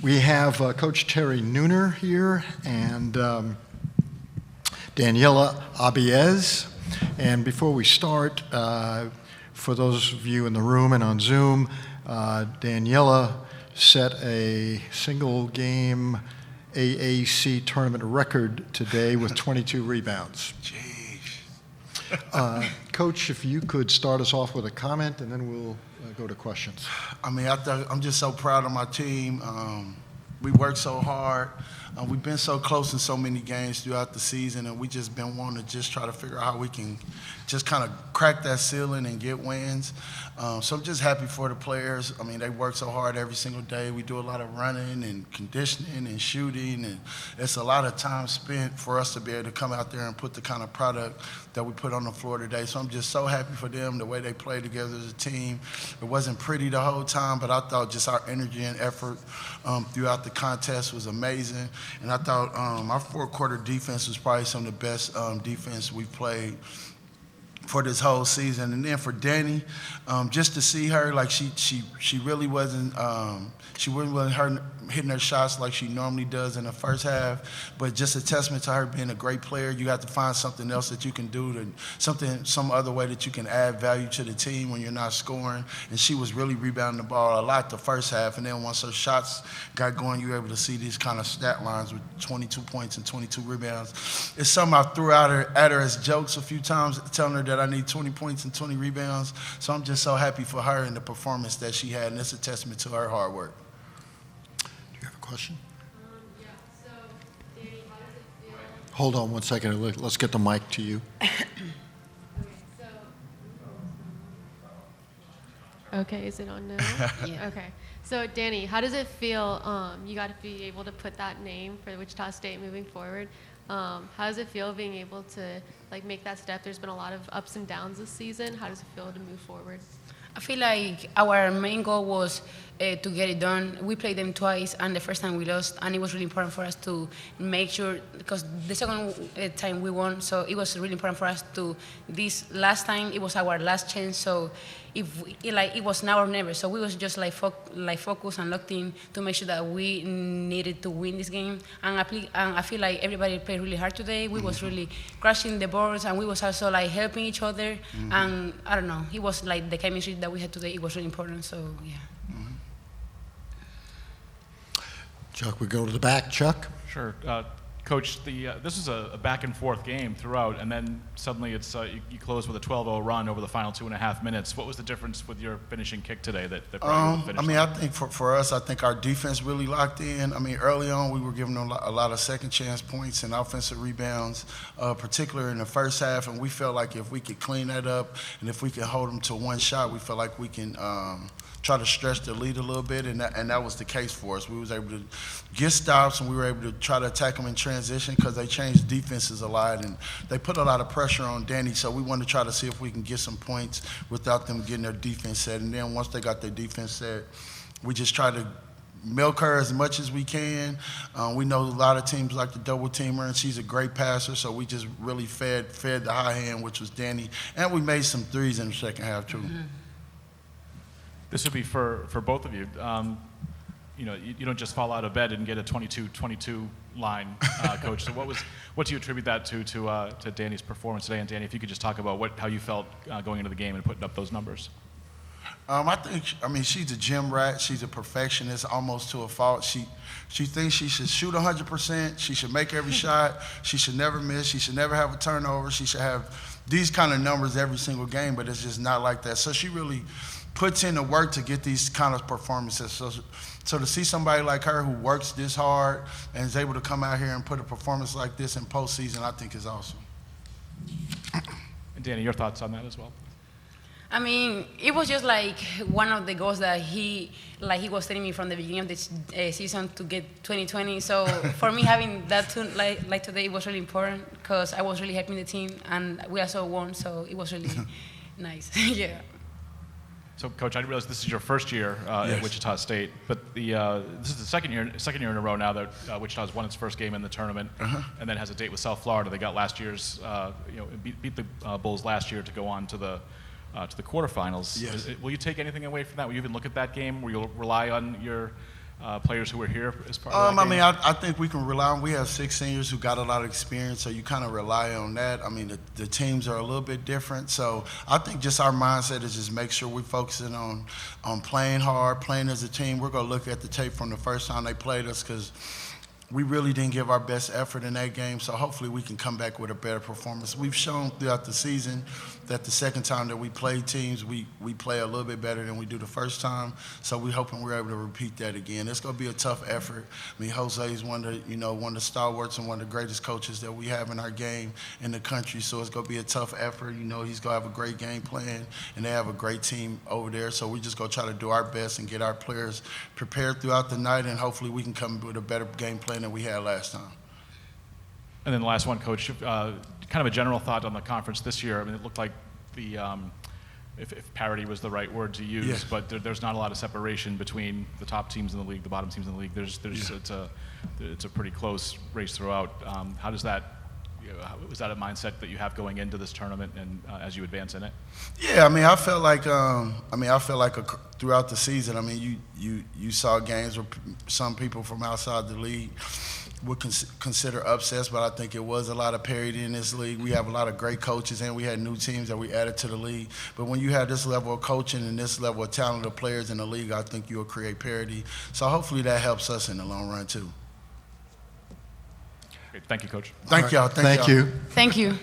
We have Coach Terry Nooner here and Daniela Abies. And before we start, for those of you in the room and on Zoom, Daniela set a single game AAC tournament record today with 22 rebounds. Jeez. Coach, if you could start us off with a comment, and then we'll go to questions. I mean, I'm just so proud of my team. We worked so hard. We've been so close in so many games throughout the season, and we just been wanting to just try to figure out how we can just kind of crack that ceiling and get wins. So I'm just happy for the players. I mean, they work so hard every single day. We do a lot of running and conditioning and shooting, and it's a lot of time spent for us to be able to come out there and put the kind of product that we put on the floor today. So I'm just so happy for them, the way they play together as a team. It wasn't pretty the whole time, but I thought just our energy and effort throughout the contest was amazing. And I thought our fourth-quarter defense was probably some of the best defense we've played for this whole season. And then for Danny, just to see her, like she really wasn't hitting her shots like she normally does in the first half, but just a testament to her being a great player. You have to find something else that you can do, some other way that you can add value to the team when you're not scoring. And she was really rebounding the ball a lot the first half, and then once her shots got going, you were able to see these kind of stat lines with 22 points and 22 rebounds. It's something I threw at her as jokes a few times, telling her that I need 20 points and 20 rebounds. So I'm just so happy for her and the performance that she had, and it's a testament to her hard work. Question? Yeah, so, Danny, how does it feel? Hold on one second. Let's get the mic to you. Okay, is it on now? Yeah. Okay. So, Danny, how does it feel? You got to be able to put that name for Wichita State moving forward. How does it feel being able to make that step? There's been a lot of ups and downs this season. How does it feel to move forward? I feel like our main goal was to get it done. We played them twice, and the first time we lost, and it was really important for us to make sure, because the second time we won, so it was really important for us to, this last time, it was our last chance, so it was now or never. So we was just focused and locked in to make sure that we needed to win this game. And I feel like everybody played really hard today. We was really crushing the boards, and we was also helping each other. And I don't know, it was the chemistry that we had today. It was really important. So yeah. Chuck, we go to the back. Chuck? Sure. Coach, this is a back and forth game throughout, and then suddenly it's you close with a 12-0 run over the final 2.5 minutes. What was the difference with your finishing kick today that brought you to the finish line? I think for us, I think our defense really locked in. I mean, early on, we were giving them a lot of second chance points and offensive rebounds, particularly in the first half, and we felt like if we could clean that up and if we could hold them to one shot, we felt like we can try to stretch the lead a little bit, and that was the case for us. We was able to get stops, and we were able to try to attack them in transition because they changed defenses a lot, and they put a lot of pressure on Danny, so we wanted to try to see if we can get some points without them getting their defense set. And then once they got their defense set, we just tried to milk her as much as we can. We know a lot of teams like to double team her, and she's a great passer, so we just really fed the high hand, which was Danny, and we made some threes in the second half too. This would be for both of you. You don't just fall out of bed and get a 22-22 line, Coach. So what do you attribute that to Danny's performance today? And Danny, if you could just talk about how you felt going into the game and putting up those numbers. I think she's a gym rat. She's a perfectionist, almost to a fault. She thinks she should shoot 100%. She should make every shot. She should never miss. She should never have a turnover. She should have these kind of numbers every single game, but it's just not like that. So she really puts in the work to get these kind of performances. So to see somebody like her who works this hard and is able to come out here and put a performance like this in postseason, I think is awesome. And Danny, your thoughts on that as well? I mean, it was just one of the goals that he was telling me from the beginning of the season to get 2020. So for me, having that too, like today, was really important because I was really helping the team, and we also won. So it was really nice. Yeah. So, Coach, I didn't realize this is your first year at Wichita State, but this is the second year in a row now that Wichita's won its first game in the tournament, and then has a date with South Florida. They got last year's, beat the Bulls last year to go on to the quarterfinals. Yes. Will you take anything away from that? Will you even look at that game? Will you rely on your players who were here as part of that I game? mean, I think we can rely on. We have 6 seniors who got a lot of experience, so you kind of rely on that. I mean, the teams are a little bit different, so I think just our mindset is just make sure we're focusing on playing hard, playing as a team. We're gonna look at the tape from the first time they played us because we really didn't give our best effort in that game, so hopefully we can come back with a better performance. We've shown throughout the season that the second time that we play teams, we play a little bit better than we do the first time, so we're hoping we're able to repeat that again. It's going to be a tough effort. I mean, Jose is one of the stalwarts and one of the greatest coaches that we have in our game in the country, so it's going to be a tough effort. You know, he's going to have a great game plan, and they have a great team over there, so we're just going to try to do our best and get our players prepared throughout the night, and hopefully we can come with a better game plan than we had last time. And then the last one, Coach, kind of a general thought on the conference this year. I mean, it looked like the, if parity was the right word to use, Yeah. but there's not a lot of separation between the top teams in the league, the bottom teams in the league. It's a pretty close race throughout. How does that, was that a mindset that you have going into this tournament and as you advance in it? Yeah, I mean, I felt like throughout the season, I mean, you saw games where some people from outside the league would consider upsets, but I think it was a lot of parity in this league. We have a lot of great coaches, and we had new teams that we added to the league. But when you have this level of coaching and this level of talented players in the league, I think you'll create parity. So hopefully that helps us in the long run too. Great. Thank you, Coach. Thank y'all. Thank y'all. you. Thank you.